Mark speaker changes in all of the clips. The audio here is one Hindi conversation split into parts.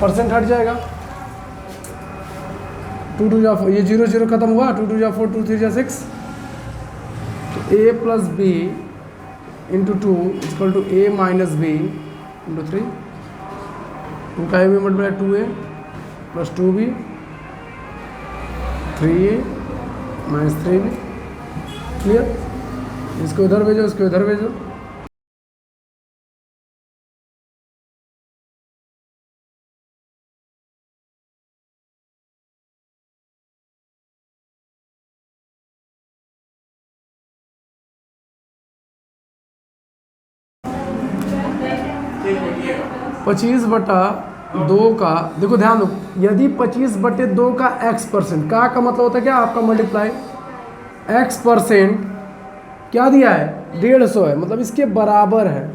Speaker 1: परसेंट हट जाएगा, 2 2 जा 4, ये 0 0 खत्म हुआ, 2 2 जा 4, 2 3 जा 6, तो a plus B into 2 equal to a minus B into 3, 2 का भी multiply 2a plus 2b, 3a minus 3b। Clear? इसको उधर भेजो, इसको उधर भेजो। पच्चीस बटा 2 का, देखो ध्यान दो, यदि 25/2 का x% का मतलब होता है क्या आपका मल्टीप्लाई, x% क्या दिया है 150 है, मतलब इसके बराबर है।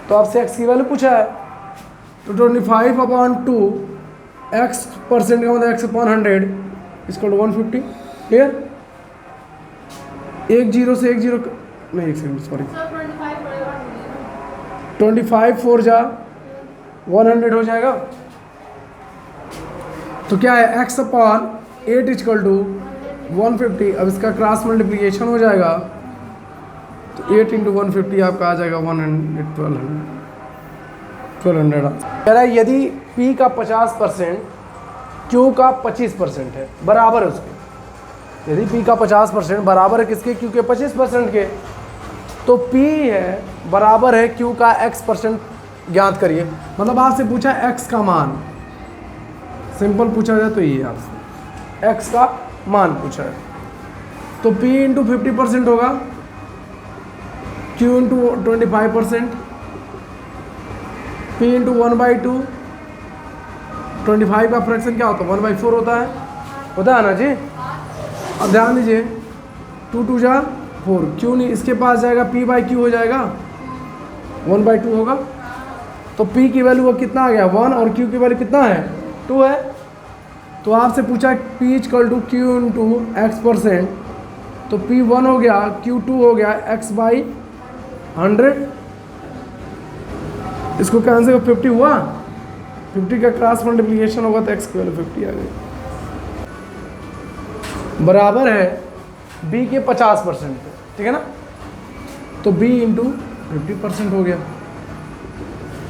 Speaker 1: तो आपसे x की वैल्यू पूछा है, तो 25/2 x% का मतलब x/100 इसको 150। क्लियर? एक जीरो से एक जीरो नहीं, एक सेकंड सॉरी, 25 4 जा 100 हो जाएगा। तो क्या है x/8 इक्वल टू 150। अब इसका क्रॉस मल्टीप्लिकेशन हो जाएगा, तो 8 इंटू 150 आपका आ जाएगा 1200। कह रहा है यदि p का 50% q का 25% है, बराबर है उसके। यदि p का 50% बराबर है किसके, q के 25% के, तो p है बराबर है q का x% ज्ञात करिए। मतलब आपसे पूछा x का मान, सिंपल पूछा जाए तो ये आपसे x का मान पूछा है, तो p इंटू 50% होगा, q इंटू 25%, p इंटू 1/2, 25 का फ्रैक्शन क्या होता है 1/4 होता है ना जी। अब ध्यान दीजिए, 2 2 जा 4, क्यों नहीं, इसके पास जाएगा p/q हो जाएगा, 1/2 होगा। तो p की वैल्यू वो कितना आ गया 1, और q की वैल्यू कितना है 2 है। तो आपसे पूछा p equal to q into x%, तो p 1 हो गया, q 2 हो गया, x/100। इसको कैंसिल 50 हुआ, 50 का क्रॉस मल्टीप्लिकेशन होगा तो x की वैल्यू 50 आ गई, बराबर है b के 50%। ठीक है ना, तो b इंटू 50% हो गया।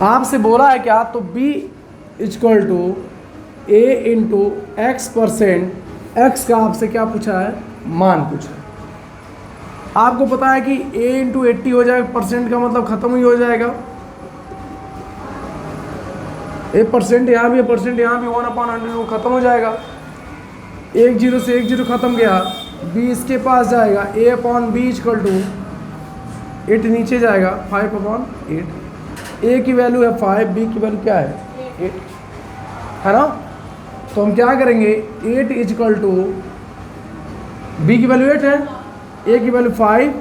Speaker 1: आपसे बोला है क्या, तो b equal to a into x%, x का आपसे क्या पूछा है मान पूछा है। आपको पता है कि a इंटू 80 हो जाएगा, परसेंट का मतलब खत्म ही हो जाएगा, ए परसेंट यहाँ भी है, परसेंट यहाँ भी, 1/100 वो खत्म हो जाएगा। एक जीरो से एक जीरो खत्म गया, b इसके पास जाएगा, a/b इक्वल टू 8 नीचे जाएगा 5/8। a की वैल्यू है 5, b की वैल्यू क्या है 8 है ना। तो हम क्या करेंगे, 8 इक्वल टू, b की वैल्यू 8 है, a की वैल्यू 5,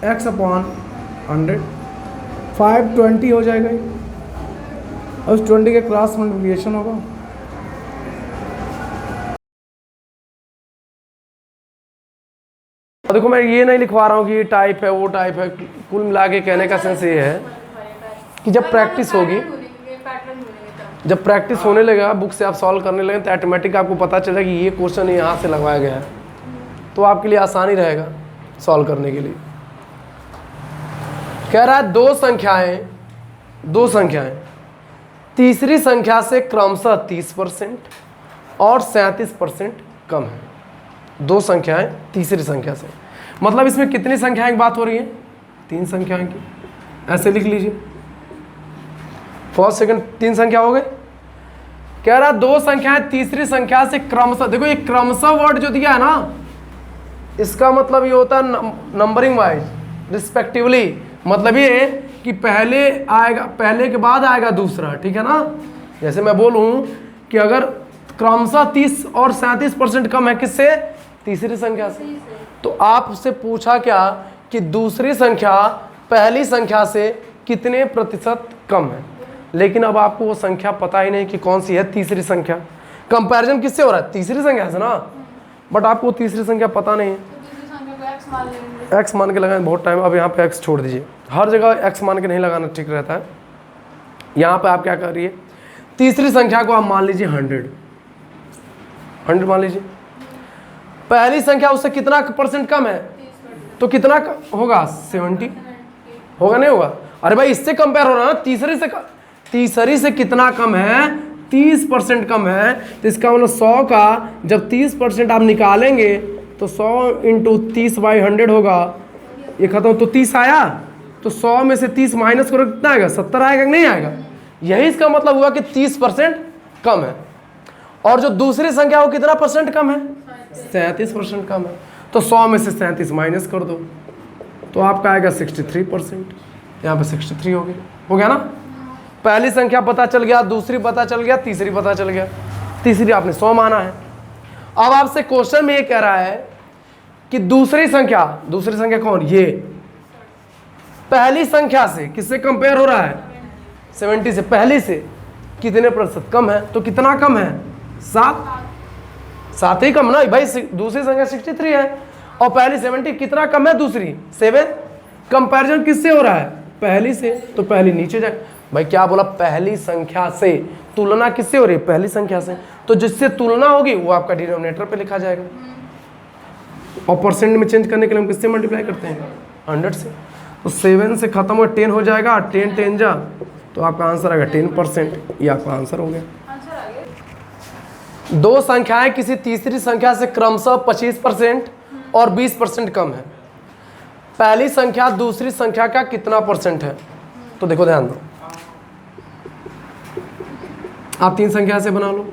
Speaker 1: x/100, 5 20 हो जाएगा ये, और उस 20 के क्रॉस मल्टीप्लिकेशन होगा। देखो मैं ये नहीं लिखवा रहा हूँ कि ये टाइप है वो टाइप है, कुल मिला के कहने का सेंस ये है कि जब प्रैक्टिस होगी, जब प्रैक्टिस होने लगेगा, बुक से आप सॉल्व करने लगे, तो ऑटोमेटिक आपको पता चलेगा कि ये क्वेश्चन यहाँ से लगवाया गया है, तो आपके लिए आसानी रहेगा सॉल्व करने के लिए। कह रहा है दो संख्याएं तीसरी संख्या से क्रमशः 30% और 37% कम है। दो संख्याएं तीसरी संख्या से, मतलब इसमें कितनी संख्याएं की बात हो रही है, 3 संख्याएं की। ऐसे लिख लीजिए, फर्स्ट सेकंड 3 संख्या हो गए। कह रहा दो संख्याएं तीसरी संख्या से क्रमशः, देखो ये क्रमशः वर्ड जो दिया है ना, इसका मतलब ये होता है नंबरिंग वाइज, रिस्पेक्टिवली, मतलब ये कि पहले के बाद आएगा दूसरा। ठीक है ना, जैसे मैं बोलूं कि अगर क्रमशः 30 और 37% कम है किससे, तीसरी संख्या से, तो आपसे पूछा क्या कि दूसरी संख्या पहली संख्या से कितने प्रतिशत कम है, लेकिन अब आपको वो संख्या पता ही नहीं कि कौन सी है तीसरी संख्या। कंपैरिजन किससे हो रहा है, तीसरी संख्या से ना, बट आपको तीसरी संख्या पता नहीं है। एक्स मान के लगाएं बहुत टाइम, अब यहाँ पे एक्स छोड़ दीजिए, हर जगह एक्स मान के नहीं लगाना ठीक रहता है। यहाँ पे आप क्या करिए, तीसरी संख्या को आप मान लीजिए 100 मान लीजिए। पहली संख्या उससे कितना % कम है, तो कितना होगा 70 होगा, नहीं होगा? अरे भाई इससे कंपेयर हो रहा है ना, तीसरी से कितना कम है, 30% कम है। तो इसका मतलब 100 का जब 30% आप निकालेंगे तो 100 × 30/100 होगा, ये खत्म। तो 30 आया, तो 100 में से 30 माइनस करो, कितना आएगा? 70 आएगा कि नहीं आएगा? यही इसका मतलब हुआ कि 30% कम है। और जो दूसरी संख्या वो कितना % कम है? 37% कम है। तो 100 में से 37 माइनस कर दो तो आपका आएगा 63%। यहाँ पे 63 हो गया ना। पहली संख्या पता चल गया, दूसरी पता चल गया, तीसरी पता चल गया। तीसरी आपने 100 माना है। अब आपसे क्वेश्चन में ये कह रहा है कि दूसरी संख्या कौन? ये पहली संख्या से किससे कंपेयर हो रहा है? 70 से। पहली से कितने % कम है? तो कितना कम है? 7 ही कम ना भाई। दूसरी संख्या 63 है और पहली 70, कितना कम है? दूसरी 7। कंपैरिजन किससे हो रहा है? पहली से। तो पहली नीचे जाए। भाई क्या बोला? पहली संख्या से तुलना किससे हो रही है? पहली संख्या से। तो जिससे तुलना होगी वो आपका डिनोमिनेटर पे लिखा जाएगा। और परसेंट में चेंज करने के लिए हम किससे मल्टीप्लाई करते हैं? 100 से। तो 7 से खत्म हो 10 हो जाएगा, 10 जा, तो आपका आंसर आएगा 10%। ये आपका आंसर हो गया। दो संख्याएं किसी तीसरी संख्या से क्रमशः 25% और 20% कम है। पहली संख्या दूसरी संख्या का कितना % है? तो देखो ध्यान दो, आप 3 संख्या से बना लो।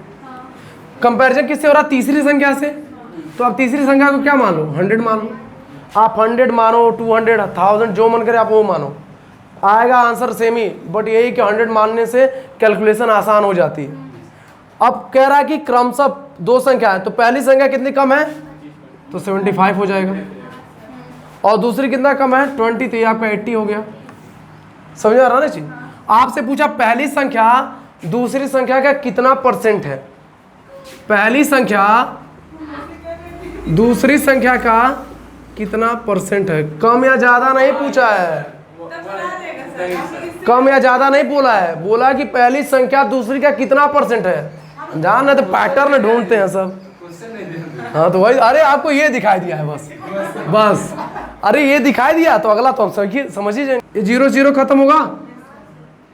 Speaker 1: कंपैरिजन किससे हो रहा? तीसरी संख्या से। तो आप तीसरी संख्या को क्या मान लो? 100 मान लो। आप 100 मानो, 200, 1000, जो मन करे आप वो मानो, आएगा आंसर सेम ही। बट यही कि 100 मानने से कैलकुलेशन आसान हो जाती है। अब कह रहा है कि क्रमशः दो संख्या है, तो पहली संख्या कितनी कम है? तो 75 हो जाएगा। और दूसरी कितना कम है? 20, तो ये आपका 80 हो गया। समझ आ रहा ना चीज? आपसे पूछा पहली संख्या दूसरी संख्या का कितना % है। पहली संख्या दूसरी संख्या का कितना % है। कम या ज्यादा नहीं पूछा है, कम या ज्यादा नहीं बोला है, बोला कि पहली संख्या दूसरी का कितना % है। जान तो पैटर्न ढूंढते हैं सब। हाँ तो वही, अरे आपको ये दिखाई दिया है बस अरे ये दिखाई दिया तो अगला तो हम समझ ही जाएंगे। 0 0 खत्म होगा।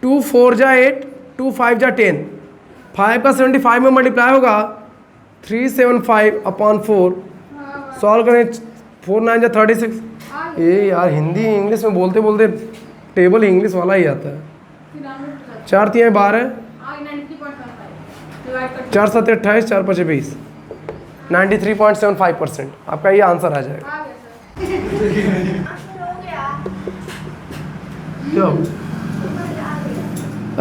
Speaker 1: 2 4 जा 8, 2 5 जा 10, 5 का 75 में मल्टीप्लाई होगा 375/4। सॉल्व करें, 4 9 जा 36। ये यार हिंदी इंग्लिश में बोलते बोलते टेबल इंग्लिश वाला ही आता है। 4 3 12, 4 7 28, 4 5 20, 93.75%। आपका ये आंसर आ जाएगा।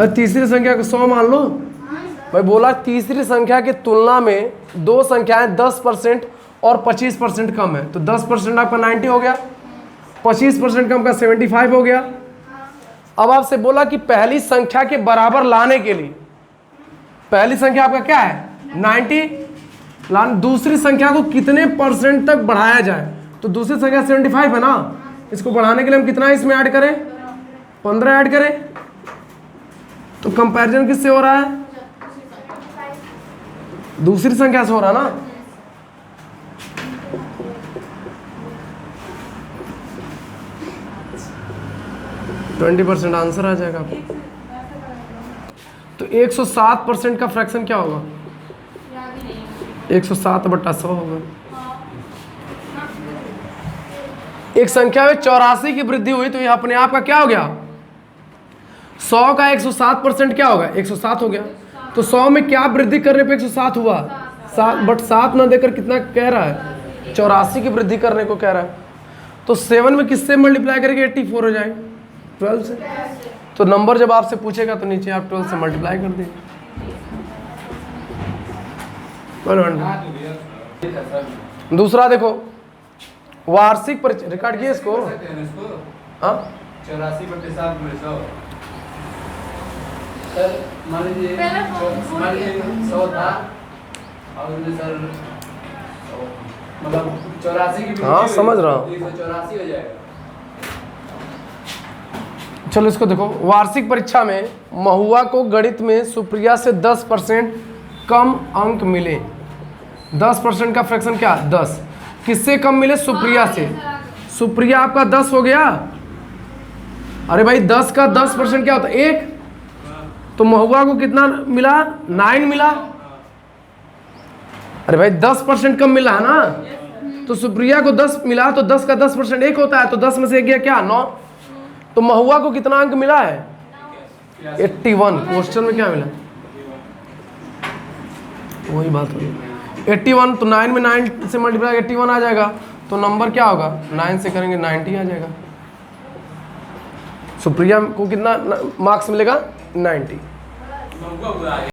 Speaker 1: तीसरी संख्या को 100 मान लो। भाई बोला तीसरी संख्या की तुलना में दो संख्याएं 10% और 25% कम है। तो 10% आपका 90 हो गया, 25% कम का 75 हो गया। अब आपसे बोला कि पहली संख्या के बराबर लाने के लिए, पहली संख्या आपका क्या है? 90, दूसरी संख्या को कितने % तक बढ़ाया जाए। तो दूसरी संख्या 75 है ना, इसको बढ़ाने के लिए हम कितना इसमें ऐड करें? 15 ऐड करें। तो कंपैरिजन किससे हो रहा है? दूसरी संख्या से हो रहा ना। तो 20% आंसर आ जाएगा आपको। तो 107% का फ्रैक्शन क्या होगा? 107/100 होगा। एक संख्या में 84 की वृद्धि हुई तो ये अपने आप का क्या हो गया? 100 का 107% क्या होगा? 107 हो गया। तो 100 में क्या वृद्धि करने पे 107 हुआ? 7, बट 7 ना देकर कितना कह रहा है? 84 की वृद्धि करने को कह रहा है। तो 7 में किससे मल्टीप्लाई करेंगे? 84 हो जाएगा 12 से। तो नंबर जब आपसे पूछेगा तो नीचे आप 12 से मल्टीप्लाई कर देंगे। दूसरा देखो, वार्षिक परिचय रिकॉर्ड किए इसको। हाँ
Speaker 2: 84/7 सर मान लीजिए 100 था और सर मतलब 84 की।
Speaker 1: हाँ समझ रहा हूँ।
Speaker 2: 184 हो जाएगा।
Speaker 1: चलो इसको देखो, वार्षिक परीक्षा में महुआ को गणित में सुप्रिया से 10% कम अंक मिले। 10% का फ्रैक्शन क्या? 10। किससे कम मिले? सुप्रिया से। सुप्रिया आपका 10 हो गया। अरे भाई 10 का 10% क्या होता है? 1। तो महुआ को कितना मिला? 9 मिला। अरे भाई 10% कम मिला है ना, तो सुप्रिया को 10 मिला, तो 10 का 10% 1 होता है, तो 10 में से 1 गया क्या? 9। तो महुआ को कितना अंक मिला है? 81। क्वेश्चन में क्या मिला? वही बात हुई 81। तो 9 में 9 से मल्टीप्लाई 81 आ जाएगा, तो नंबर क्या होगा? 9 से करेंगे 90 आ जाएगा। सुप्रिया को कितना मार्क्स मिलेगा? 90।